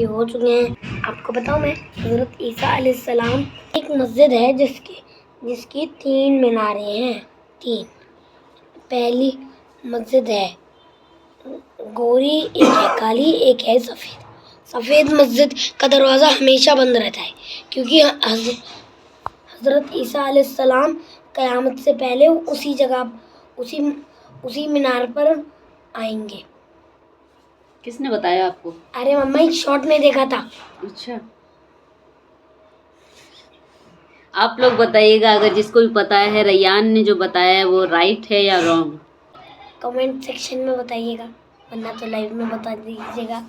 हो चुके हैं। आपको बताऊं मैं, हज़रत ईसा अलैहिस्सलाम एक मस्जिद है जिसकी 3 मीनारें हैं। 3। पहली मस्जिद है गोरी, एक है काली, एक है सफ़ेद। सफ़ेद मस्जिद का दरवाज़ा हमेशा बंद रहता है क्योंकि हज़रत ईसा अलैहिस्सलाम क़यामत से पहले उसी जगह उसी मीनार पर आएंगे। किसने बताया आपको? अरे मम्मा, एक शॉर्ट में देखा था। अच्छा, आप लोग बताइएगा अगर जिसको भी पता है रैयान ने जो बताया है वो राइट है या रॉन्ग। कमेंट सेक्शन में बताइएगा, वरना तो लाइव में बता दीजिएगा।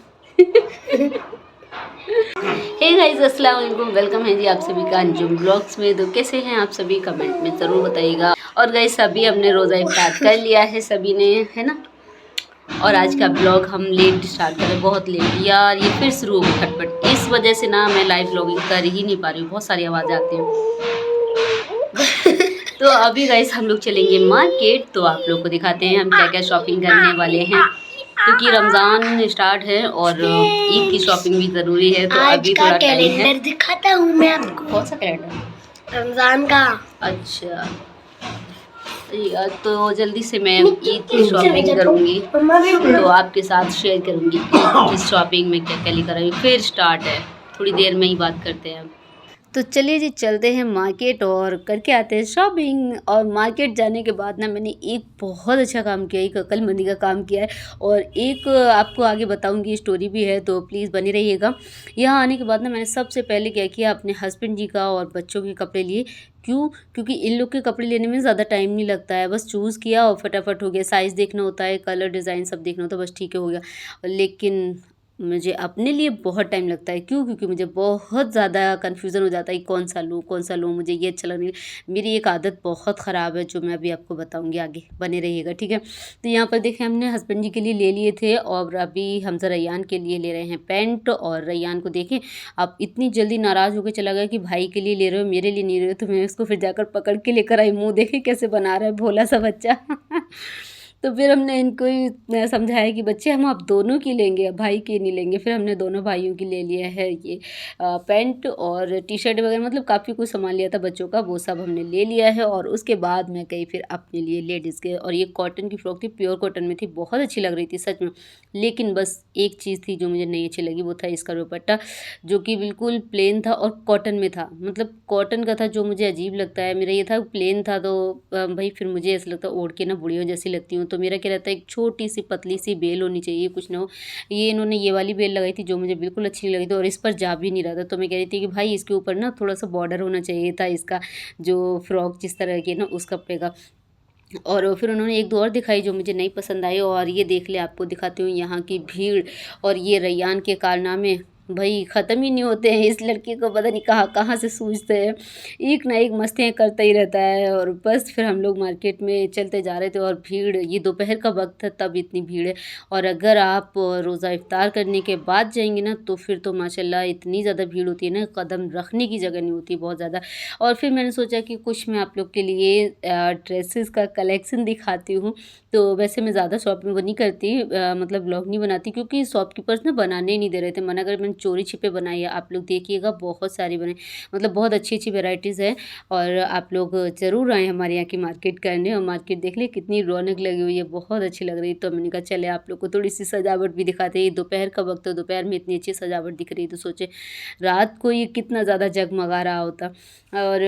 हे गाइस, अस्सलाम वालेकुम, वेलकम है जी आप सभी का अंजुम ब्लॉग्स में। तो कैसे हैं आप सभी, कमेंट में ज़रूर बताइएगा। और गाइस, सभी हमने रोज़ा इफ्तार कर लिया है सभी ने, है ना। और आज का ब्लॉग हम लेट स्टार्ट करें, बहुत लेट यार। ये फिर शुरू हो गई खटपट, इस वजह से ना मैं लाइव ब्लॉगिंग कर ही नहीं पा रही हूँ, बहुत सारी आवाज़ें आती हैं। तो अभी गाइस हम लोग चलेंगे मार्केट, तो आप लोग को दिखाते हैं हम क्या क्या शॉपिंग करने वाले हैं, क्योंकि रमज़ान स्टार्ट है और ईद की शॉपिंग भी ज़रूरी है। तो अभी थोड़ा टाइम है। कैलेंडर दिखाता हूँ मैं आपको। कौन सा कैलेंडर? रमज़ान का। अच्छा, तो जल्दी से मैं ईद की शॉपिंग करूँगी, तो आपके साथ शेयर करूँगी ईद की शॉपिंग में क्या क्या लेकर आई। फिर स्टार्ट है, थोड़ी देर में ही बात करते हैं। तो चलिए जी, चलते हैं मार्केट और करके आते हैं शॉपिंग। और मार्केट जाने के बाद ना मैंने एक बहुत अच्छा काम किया, एक अक्लमंदी का काम किया है, और एक आपको आगे बताऊंगी, स्टोरी भी है, तो प्लीज़ बने रहिएगा। यहाँ आने के बाद ना मैंने सबसे पहले क्या किया, अपने हस्बैंड जी का और बच्चों के कपड़े लिए। क्यों? क्योंकि इन लोग के कपड़े लेने में ज़्यादा टाइम नहीं लगता है, बस चूज़ किया और फटाफट हो गया। साइज़ देखना होता है, कलर डिज़ाइन सब देखना होता है, बस ठीक है, हो गया। लेकिन मुझे अपने लिए बहुत टाइम लगता है। क्यों? क्योंकि मुझे बहुत ज़्यादा कन्फ्यूज़न हो जाता है कि कौन सा लूँ, मुझे ये अच्छा लग नहीं। मेरी एक आदत बहुत ख़राब है जो मैं अभी आपको बताऊँगी, आगे बने रहिएगा, ठीक है। तो यहाँ पर देखें, हमने हस्बैंड जी के लिए ले लिए थे और अभी हम रैयान के लिए ले रहे हैं पैंट। और रैयान को देखें, अब इतनी जल्दी नाराज़ होकर चला गया कि भाई के लिए ले रहे हो, मेरे लिए नहीं रहे हो। तो मैं उसको फिर जाकर पकड़ के लेकर आई, मुँह देखें कैसे बना रहा है भोला सा बच्चा। तो फिर हमने इनको ही समझाया कि बच्चे, हम आप दोनों की लेंगे, भाई की नहीं लेंगे। फिर हमने दोनों भाइयों की ले लिया है ये पैंट और टी शर्ट वगैरह, मतलब काफ़ी कुछ सामान लिया था बच्चों का, वो सब हमने ले लिया है। और उसके बाद मैं गई फिर अपने लिए लेडीज़ के, और ये कॉटन की फ़्रॉक थी, प्योर कॉटन में थी, बहुत अच्छी लग रही थी सच में। लेकिन बस एक चीज़ थी जो मुझे नहीं अच्छी लगी, वो था इसका दुपट्टा, जो कि बिल्कुल प्लेन था और कॉटन में था। मतलब कॉटन का था जो मुझे अजीब लगता है, मेरा ये था प्लेन था। तो भाई फिर मुझे ऐसा लगता है ओढ़ के ना बुढ़ियों जैसी लगती हूँ। तो मेरा क्या रहता है, एक छोटी सी पतली सी बेल होनी चाहिए, कुछ ना हो। ये इन्होंने ये वाली बेल लगाई थी जो मुझे बिल्कुल अच्छी नहीं लगी थी, और इस पर जा भी नहीं रहा था। तो मैं कह रही थी कि भाई इसके ऊपर ना थोड़ा सा बॉर्डर होना चाहिए था, इसका जो फ्रॉक जिस तरह की है ना उस कपड़े का। और फिर उन्होंने एक दो और दिखाई जो मुझे नहीं पसंद आई। और ये देख ले, आपको दिखाती हूँ यहाँ की भीड़ और ये रैयान के कारनामे, भाई ख़त्म ही नहीं होते हैं। इस लड़की को पता नहीं कहाँ कहाँ से सूझते हैं, एक ना एक मस्तियाँ करता ही रहता है। और बस फिर हम लोग मार्केट में चलते जा रहे थे, और भीड़, ये दोपहर का वक्त है तब इतनी भीड़ है। और अगर आप रोज़ा इफ्तार करने के बाद जाएंगे ना तो फिर तो माशाल्लाह इतनी ज़्यादा भीड़ होती है ना, कदम रखने की जगह नहीं होती, बहुत ज़्यादा। और फिर मैंने सोचा कि कुछ मैं आप लोग के लिए ड्रेसेस का कलेक्शन दिखाती हूँ। तो वैसे मैं ज़्यादा शॉपिंग वो नहीं करती, मतलब ब्लॉग नहीं बनाती, क्योंकि शॉपकीपर्स ना बनाने ही नहीं दे रहे थे, मना कर। मैंने चोरी छिपे बनाई है, आप लोग देखिएगा, बहुत सारी बनाई, मतलब बहुत अच्छी अच्छी वेराइटीज़ है। और आप लोग ज़रूर आएँ हमारे यहाँ की मार्केट करने, और मार्केट देख ले कितनी रौनक लगी हुई है, बहुत अच्छी लग रही है। तो मैंने कहा चले आप लोग को थोड़ी सी सजावट भी दिखाते हैं। दोपहर का वक्त, तो दोपहर में इतनी अच्छी सजावट दिख रही है, तो सोचे रात को ये कितना ज़्यादा जगमगा रहा होता। और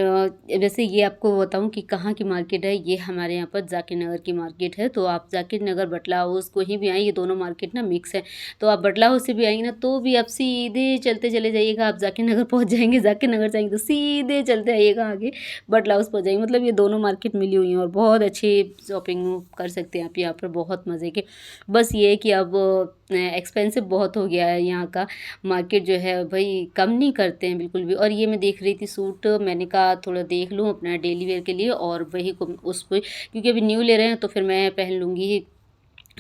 वैसे ये आपको बताऊँ कि कहाँ की मार्केट है, ये हमारे यहाँ पर जाकिर नगर की मार्केट है। तो आप जाकिर नगर, बटला हाउस कहीं भी आएँ, ये दोनों मार्केट ना मिक्स है। तो आप बटला हाउस से भी आएंगे ना तो भी आप सीधे चलते चले जाइएगा, आप जाकिर नगर पहुँच जाएंगे। जाकिर नगर जाएंगे तो सीधे चलते आइएगा आगे, बटला हाउस पहुँच जाएंगे। मतलब ये दोनों मार्केट मिली हुई हैं और बहुत अच्छी शॉपिंग कर सकते हैं आप यहाँ पर, बहुत मज़े के। बस ये है कि अब एक्सपेंसिव बहुत हो गया है यहाँ का मार्केट जो है, भाई कम नहीं करते हैं बिल्कुल भी। और ये मैं देख रही थी सूट, मैंने कहा थोड़ा देख लूँ अपना डेली वेयर के लिए, और वही को उस पर, क्योंकि अभी न्यू ले रहे हैं तो फिर मैं पहन लूँगी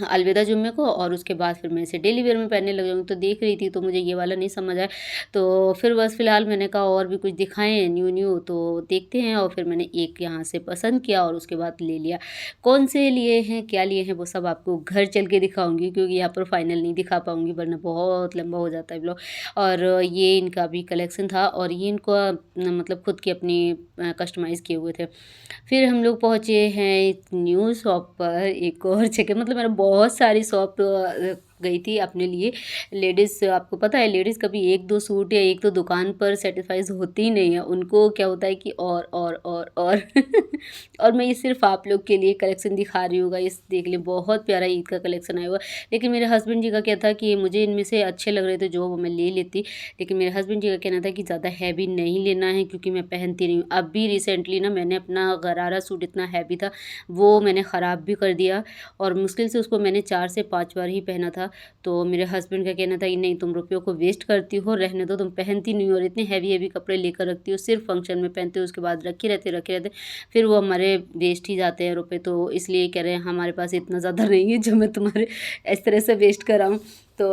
अलविदा जुम्मे को, और उसके बाद फिर मैं इसे डेली वेयर में पहनने लग जाऊँगी। तो देख रही थी तो मुझे ये वाला नहीं समझ आया, तो फिर बस फ़िलहाल मैंने कहा और भी कुछ दिखाएँ न्यू तो देखते हैं, और फिर मैंने एक यहाँ से पसंद किया और उसके बाद ले लिया। कौन से लिए हैं, क्या लिए हैं, वो सब आपको घर चल के दिखाऊँगी, क्योंकि यहाँ पर फाइनल नहीं दिखा पाऊँगी वरना बहुत लंबा हो जाता है ब्लॉग। और ये इनका भी कलेक्शन था, और ये इनका मतलब खुद की अपनी कस्टमाइज़ किए हुए थे। फिर हम लोग पहुँचे हैं न्यू शॉप पर, एक और जगह, मतलब मैंने बहुत सारी शॉप गई थी अपने लिए। लेडीज़, आपको पता है लेडीज़ कभी 1-2 सूट या 1-2 दुकान पर सैटिस्फाइज़ होती ही नहीं है, उनको क्या होता है कि और और मैं ये सिर्फ़ आप लोग के लिए कलेक्शन दिखा रही हूँ गाइस, देख लें बहुत प्यारा ईद का कलेक्शन आया हुआ। लेकिन मेरे हस्बैंड जी का क्या था कि मुझे इनमें से अच्छे लग रहे थे जो, वो मैं ले लेती, लेकिन मेरे हस्बैंड जी का कहना था कि ज़्यादा हैवी नहीं लेना है क्योंकि मैं पहनती नहीं हूँ। अभी रिसेंटली ना मैंने अपना गरारा सूट इतना हैवी था, वो मैंने ख़राब भी कर दिया, और मुश्किल से उसको मैंने 4 से 5 बार ही पहना था। तो मेरे हस्बैंड का कहना था कि नहीं, तुम रुपयों को वेस्ट करती हो, रहने दो, तुम पहनती नहीं हो, और इतने हैवी कपड़े लेकर रखती हो, सिर्फ फंक्शन में पहनते हो, उसके बाद रखे रहते फिर वो हमारे वेस्ट ही जाते हैं रुपए। तो इसलिए कह रहे हैं हमारे पास इतना ज़्यादा नहीं है जो मैं तुम्हारे इस तरह से वेस्ट कराऊँ। तो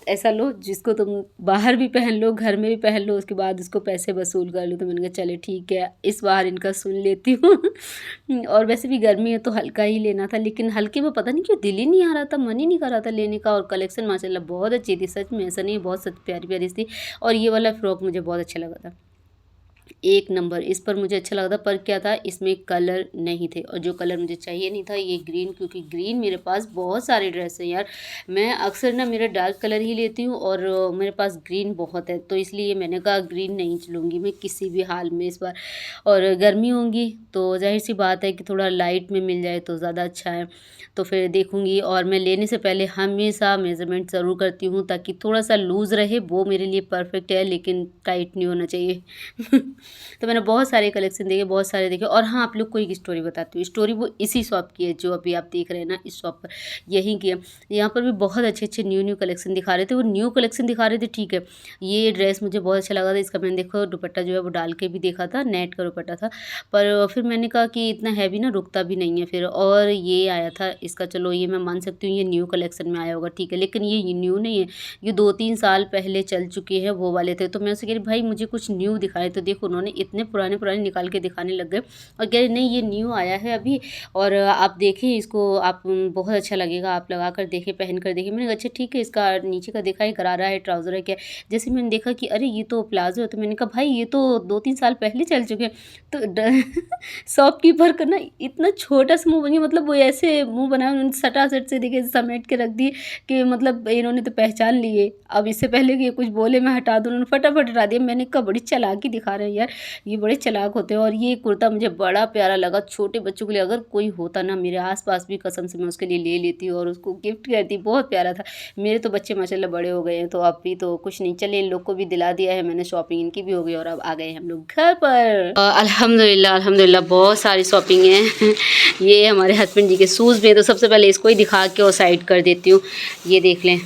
ऐसा लो जिसको तुम बाहर भी पहन लो, घर में भी पहन लो, उसके बाद उसको पैसे वसूल कर लो। तो मैंने कहा चले ठीक है, इस बार इनका सुन लेती हूँ। और वैसे भी गर्मी है तो हल्का ही लेना था, लेकिन हल्के में पता नहीं क्यों दिल ही नहीं आ रहा था, मन ही नहीं कर रहा था लेने का। और कलेक्शन माशाल्लाह बहुत अच्छी थी, सच में ऐसा नहीं, बहुत सच प्यारी प्यारी थी। और ये वाला फ्रॉक मुझे बहुत अच्छा लगा था, एक नंबर। इस पर मुझे अच्छा लगा था, पर क्या था इसमें कलर नहीं थे, और जो कलर मुझे चाहिए नहीं था ये ग्रीन, क्योंकि ग्रीन मेरे पास बहुत सारे ड्रेस हैं यार। मैं अक्सर ना मेरा डार्क कलर ही लेती हूँ, और मेरे पास ग्रीन बहुत है, तो इसलिए मैंने कहा ग्रीन नहीं लूँगी मैं किसी भी हाल में इस बार। और गर्मी होंगी तो जाहिर सी बात है कि थोड़ा लाइट में मिल जाए तो ज़्यादा अच्छा है, तो फिर देखूँगी। और मैं लेने से पहले हमेशा मेज़रमेंट ज़रूर करती हूँ ताकि थोड़ा सा लूज़ रहे, वो मेरे लिए परफेक्ट है, लेकिन टाइट नहीं होना चाहिए। तो मैंने बहुत सारे कलेक्शन देखे, बहुत सारे देखे। और हाँ, आप लोग को एक स्टोरी बताती हूँ, स्टोरी वो इसी शॉप की है जो अभी आप देख रहे हैं ना, इस शॉप पर यहीं की है। यहाँ पर भी बहुत अच्छे न्यू कलेक्शन दिखा रहे थे, वो न्यू कलेक्शन दिखा रहे थे ठीक है। ये ड्रेस मुझे बहुत अच्छा लगा था, इसका मैंने देखो दुपट्टा जो है वो डाल के भी देखा था, नेट का दुपट्टा था, पर फिर मैंने कहा कि इतना हैवी ना रुकता भी नहीं है फिर। और ये आया था इसका, चलो ये मैं मान सकती हूँ ये न्यू कलेक्शन में आया होगा ठीक है, लेकिन ये न्यू नहीं है, ये 2-3 साल पहले चल चुके हैं वो वाले थे। तो मैं उससे कह रही भाई मुझे कुछ न्यू दिखाए, तो देखो उन्होंने इतने पुराने निकाल के दिखाने लग गए, और कह रहे नहीं ये न्यू आया है अभी, और आप देखें इसको, आप बहुत अच्छा लगेगा, आप लगा कर देखें, पहन कर देखें। मैंने कहा अच्छा ठीक है, इसका नीचे का देखा है गरारा है, ट्राउज़र है क्या। जैसे मैंने देखा कि अरे ये तो प्लाजो है, तो मैंने कहा भाई ये तो 2-3 साल पहले चल चुके हैं। तो शॉपकीपर का ना इतना छोटा सा मुँह बन गया, मतलब वो ऐसे मुँह बनाया उन्होंने, सटासट से देखे समेट के रख दिए कि मतलब इन्होंने तो पहचान लिए, अब इससे पहले कि ये कुछ बोले मैं हटा दूँ, उन्होंने फटाफट हटा दिया। मैंने कहा बड़ी चालाकी दिखा रहे हैं यार, ये बड़े चालाक होते हैं। और ये कुर्ता मुझे बड़ा प्यारा लगा, छोटे बच्चों के लिए अगर कोई होता ना मेरे आसपास भी, कसम से मैं उसके लिए ले लेती और उसको गिफ्ट करती, बहुत प्यारा था। मेरे तो बच्चे माशाल्लाह बड़े हो गए हैं, तो अब भी तो कुछ नहीं, चले इन लोग को भी दिला दिया है मैंने, शॉपिंग इनकी भी हो गई, और अब आ गए हम लोग घर पर। अल्हम्दुलिल्लाह बहुत सारी शॉपिंग है। ये हमारे हस्बैंड जी के शूज़ भी हैं, तो सबसे पहले इसको ही दिखा के और साइड कर देती हूँ। ये देख लें,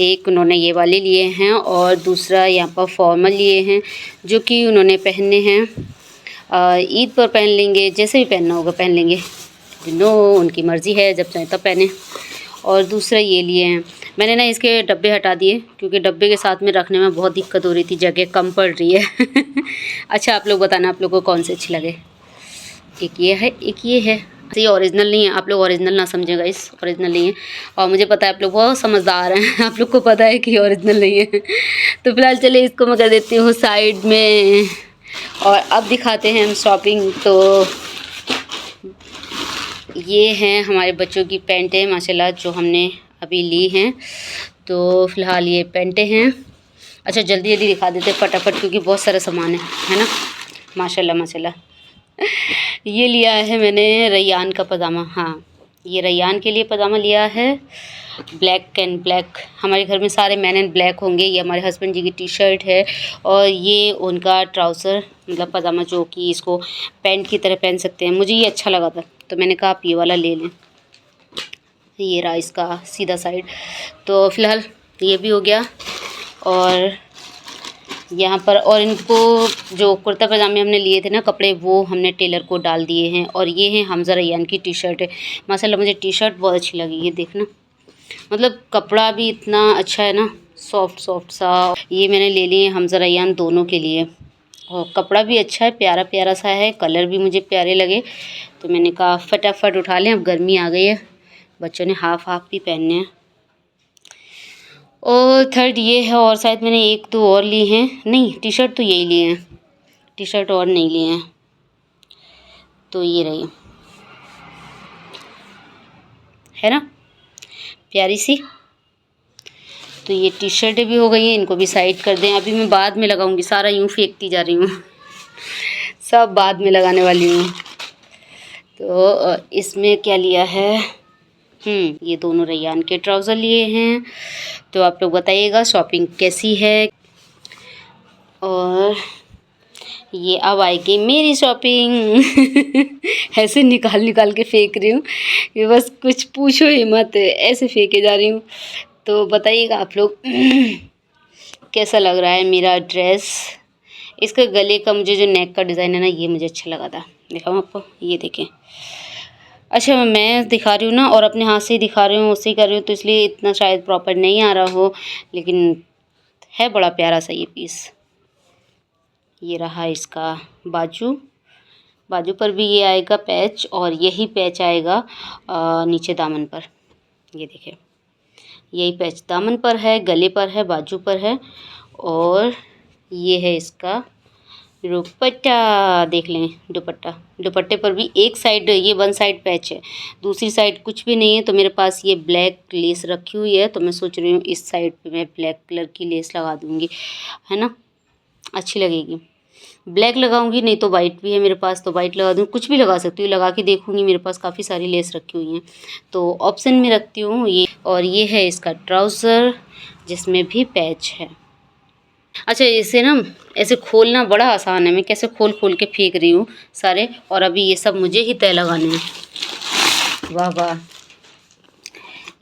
एक उन्होंने ये वाले लिए हैं, और दूसरा यहाँ पर फॉर्मल लिए हैं जो कि उन्होंने पहनने हैं, ईद पर पहन लेंगे, जैसे भी पहनना होगा पहन लेंगे, नो उनकी मर्ज़ी है, जब चाहे तब पहने। और दूसरा ये लिए हैं, मैंने ना इसके डब्बे हटा दिए क्योंकि डब्बे के साथ में रखने में बहुत दिक्कत हो रही थी, जगह कम पड़ रही है। अच्छा आप लोग बताना आप लोगों को कौन से अच्छे लगे। एक ये है, एक ये है। ये ओरिजिनल नहीं है, आप लोग ओरिजिनल ना समझेगा, इस ओरिजिनल नहीं है, और मुझे पता है आप लोग बहुत समझदार हैं। आप लोग को पता है कि ओरिजिनल नहीं है। तो फिलहाल चलिए इसको मैं कर देती हूँ साइड में, और अब दिखाते हैं हम शॉपिंग। तो ये हैं हमारे बच्चों की पैंटें माशाल्लाह जो हमने अभी ली हैं। तो फ़िलहाल ये पैंटें हैं। अच्छा जल्दी दिखा देते फटाफट क्योंकि बहुत सारा सामान है ना। माशाल्लाह माशाल्लाह। ये लिया है मैंने रैयान का पजामा, हाँ ये रैयान के लिए पजामा लिया है, ब्लैक एंड ब्लैक। हमारे घर में सारे मैन एंड ब्लैक होंगे। ये हमारे हस्बैंड जी की टी शर्ट है, और ये उनका ट्राउज़र मतलब पजामा जो कि इसको पैंट की तरह पहन सकते हैं। मुझे ये अच्छा लगा था तो मैंने कहा आप ये वाला ले लें। ये रहा इसका सीधा साइड। तो फ़िलहाल ये भी हो गया, और यहाँ पर। और इनको जो कुर्ता पजामे हमने लिए थे ना कपड़े, वो हमने टेलर को डाल दिए हैं। और ये है हमज़ा रैयान की टी शर्ट है। माशाल्लाह मुझे टी शर्ट बहुत अच्छी लगी, ये देखना, मतलब कपड़ा भी इतना अच्छा है ना, सॉफ्ट सॉफ्ट सा। ये मैंने ले लिए हमज़ा रैयान दोनों के लिए, और कपड़ा भी अच्छा है, प्यारा प्यारा सा है, कलर भी मुझे प्यारे लगे, तो मैंने कहा फटाफट उठा लें। अब गर्मी आ गई है, बच्चों ने हाफ हाफ भी पहनने हैं। और थर्ड ये है, और शायद मैंने एक दो और ली हैं, नहीं टी शर्ट तो यही लिए हैं, टी शर्ट और नहीं लिए हैं। तो ये रही, है ना प्यारी सी। तो ये टी शर्टें भी हो गई हैं, इनको भी साइड कर दें। अभी मैं बाद में लगाऊंगी, सारा यूँ फेंकती जा रही हूँ सब बाद में लगाने वाली हूँ। तो इसमें क्या लिया है, ये दोनों रैयान के ट्राउज़र लिए हैं। तो आप लोग बताइएगा शॉपिंग कैसी है। और ये अब आएगी मेरी शॉपिंग ऐसे निकाल निकाल के फेंक रही हूँ, ये बस कुछ पूछो ही मत, ऐसे फेंके जा रही हूँ। तो बताइएगा आप लोग कैसा लग रहा है मेरा ड्रेस। इसका गले का मुझे जो नेक का डिज़ाइन है ना, ये मुझे अच्छा लगा था। दिखाऊँ आपको, ये देखें। अच्छा मैं दिखा रही हूँ ना, और अपने हाथ से ही दिखा रही हूँ, उससे ही कर रही हूँ, तो इसलिए इतना शायद प्रॉपर नहीं आ रहा हो, लेकिन है बड़ा प्यारा सा ये पीस। ये रहा इसका बाजू, बाजू पर भी ये आएगा पैच, और यही पैच आएगा नीचे दामन पर। ये देखिए, यही पैच दामन पर है, गले पर है, बाजू पर है। और ये है इसका दुपट्टा, देख लें दुपट्टा, दुपट्टे पर भी एक साइड ये वन साइड पैच है, दूसरी साइड कुछ भी नहीं है। तो मेरे पास ये ब्लैक लेस रखी हुई है, तो मैं सोच रही हूँ इस साइड पे मैं ब्लैक कलर की लेस लगा दूँगी, है ना, अच्छी लगेगी। ब्लैक लगाऊंगी, नहीं तो वाइट भी है मेरे पास, तो वाइट लगा दूँ, कुछ भी लगा सकती हूँ, लगा के देखूँगी। मेरे पास काफ़ी सारी लेस रखी हुई हैं, तो ऑप्शन में रखती हूँ ये। और ये है इसका ट्राउज़र, जिसमें भी पैच है। अच्छा इसे ना ऐसे खोलना बड़ा आसान है, मैं कैसे खोल खोल के फेंक रही हूँ सारे, और अभी ये सब मुझे ही तय लगाने हैं। वाह वाह।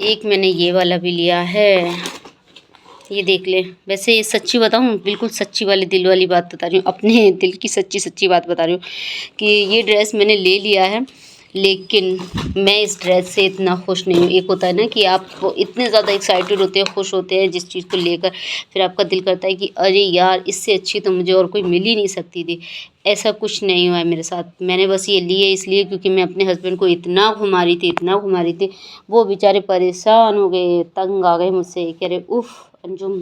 एक मैंने ये वाला भी लिया है, ये देख ले। वैसे ये सच्ची बताऊँ, बिल्कुल सच्ची वाली दिल वाली बात बता रही हूँ, अपने दिल की सच्ची सच्ची बात बता रही हूँ कि ये ड्रेस मैंने ले लिया है, लेकिन मैं इस ड्रेस से इतना खुश नहीं हूँ। एक होता है ना कि आप इतने ज़्यादा एक्साइटेड होते हैं, खुश होते हैं जिस चीज़ को लेकर, फिर आपका दिल करता है कि अरे यार इससे अच्छी तो मुझे और कोई मिल ही नहीं सकती थी। ऐसा कुछ नहीं हुआ है मेरे साथ। मैंने बस ये ली है इसलिए क्योंकि मैं अपने हस्बैंड को इतना घुमा रही थी, इतना घुमा रही थी, वो बेचारे परेशान हो गए, तंग आ गए मुझसे, कह रहे उफ़ अंजुम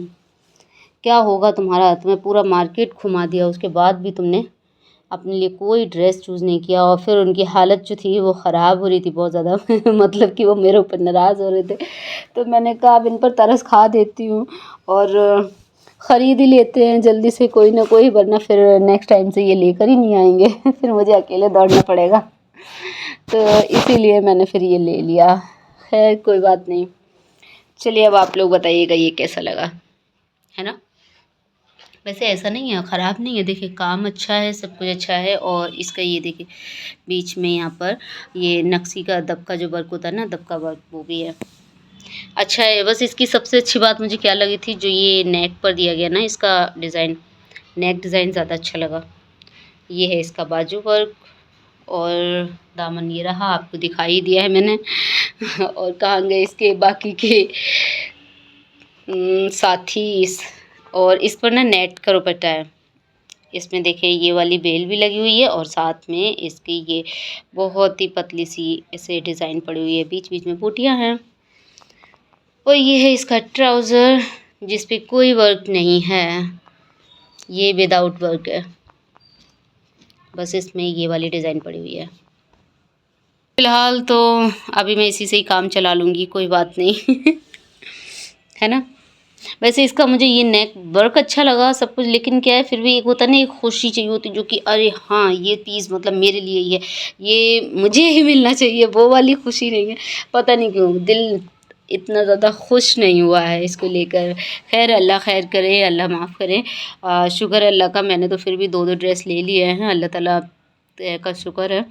क्या होगा तुम्हारा, तुम्हें पूरा मार्केट घुमा दिया, उसके बाद भी तुमने अपने लिए कोई ड्रेस चूज़ नहीं किया। और फिर उनकी हालत जो थी वो ख़राब हो रही थी बहुत ज़्यादा मतलब कि वो मेरे ऊपर नाराज़ हो रहे थे। तो मैंने कहा अब इन पर तरस खा देती हूँ और ख़रीद ही लेते हैं जल्दी से कोई ना कोई, वरना फिर नेक्स्ट टाइम से ये लेकर ही नहीं आएंगे फिर मुझे अकेले दौड़ना पड़ेगा। तो इसीलिए मैंने फिर ये ले लिया। खैर कोई बात नहीं। चलिए अब आप लोग बताइएगा ये कैसा लगा, है ना। वैसे ऐसा नहीं है, ख़राब नहीं है, देखिए काम अच्छा है, सब कुछ अच्छा है। और इसका ये देखिए बीच में यहाँ पर ये नक्शी का दबका जो वर्क होता है ना, दबका वर्क, वो भी है, अच्छा है। बस इसकी सबसे अच्छी बात मुझे क्या लगी थी, जो ये नेक पर दिया गया ना इसका डिज़ाइन, नेक डिज़ाइन ज़्यादा अच्छा लगा। ये है इसका बाजू वर्क, और दामन ये रहा, आपको दिखाई दिया है मैंने और कहाँ गए इसके बाकी के साथी। और इस पर ना नेट का दुपट्टा है, इसमें देखिए ये वाली बेल भी लगी हुई है, और साथ में इसकी ये बहुत ही पतली सी ऐसे डिज़ाइन पड़ी हुई है, बीच बीच में बूटियाँ हैं। और ये है इसका ट्राउज़र जिस पे कोई वर्क नहीं है, ये विदाउट वर्क है, बस इसमें ये वाली डिज़ाइन पड़ी हुई है। फ़िलहाल तो अभी मैं इसी से ही काम चला लूँगी, कोई बात नहीं है ना। वैसे इसका मुझे ये नेक वर्क अच्छा लगा सब कुछ, लेकिन क्या है फिर भी एक होता है ना, एक खुशी चाहिए होती जो कि अरे हाँ ये पीस मतलब मेरे लिए ही है, ये मुझे ही मिलना चाहिए, वो वाली खुशी नहीं है। पता नहीं क्यों दिल इतना ज़्यादा खुश नहीं हुआ है इसको लेकर। खैर अल्लाह खैर करे, अल्लाह माफ़ करे। शुक्र है अल्लाह का, मैंने तो फिर भी 2-2 ड्रेस ले लिए हैं, अल्लाह ताला का शुक्र है।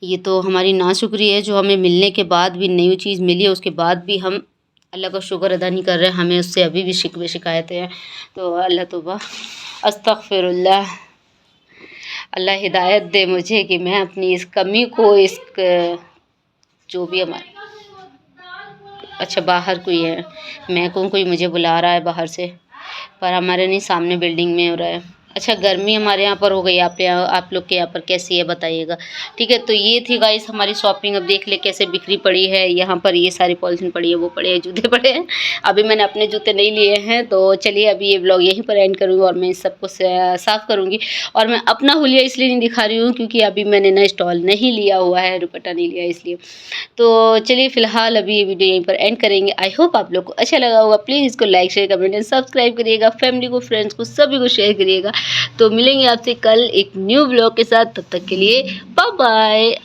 ये तो हमारी नाशुक्री है जो हमें मिलने के बाद भी, नई चीज़ मिली है उसके बाद भी हम अल्लाह का शुक्र अदा नहीं कर रहे, हमें उससे अभी भी शिकवे शिकायतें हैं। तो अल्लाह तौबा, अस्तगफिरुल्लाह, अल्लाह हिदायत दे मुझे कि मैं अपनी इस कमी को, इस जो भी हमारे, अच्छा बाहर कोई है, मैं कहूँ कोई मुझे बुला रहा है बाहर से, पर हमारे नहीं सामने बिल्डिंग में हो रहा है। अच्छा गर्मी हमारे यहाँ पर हो गई, आप लोग के यहाँ पर कैसी है बताइएगा। ठीक है, तो ये थी गाइस हमारी शॉपिंग। अब देख ले कैसे बिखरी पड़ी है, यहाँ पर ये सारी पॉलिथीन पड़ी है, वो पड़े हैं, जूते पड़े हैं। अभी मैंने अपने जूते नहीं लिए हैं, तो चलिए अभी ये व्लॉग यहीं पर एंड करूँगी और मैं इस सबको साफ़ करूँगी। और मैं अपना हुलिया इसलिए नहीं दिखा रही हूँ क्योंकि अभी मैंने ना स्टॉल नहीं लिया हुआ है, दुपट्टा नहीं लिया इसलिए। तो चलिए फ़िलहाल अभी ये वीडियो यहीं पर एंड करेंगे। आई होप आप लोग को अच्छा लगा होगा। प्लीज़ इसको like share comment and subscribe करिएगा, फैमिली को, फ्रेंड्स को, सभी को शेयर करिएगा। तो मिलेंगे आपसे कल एक न्यू व्लॉग के साथ, तब तक के लिए बाय बाय।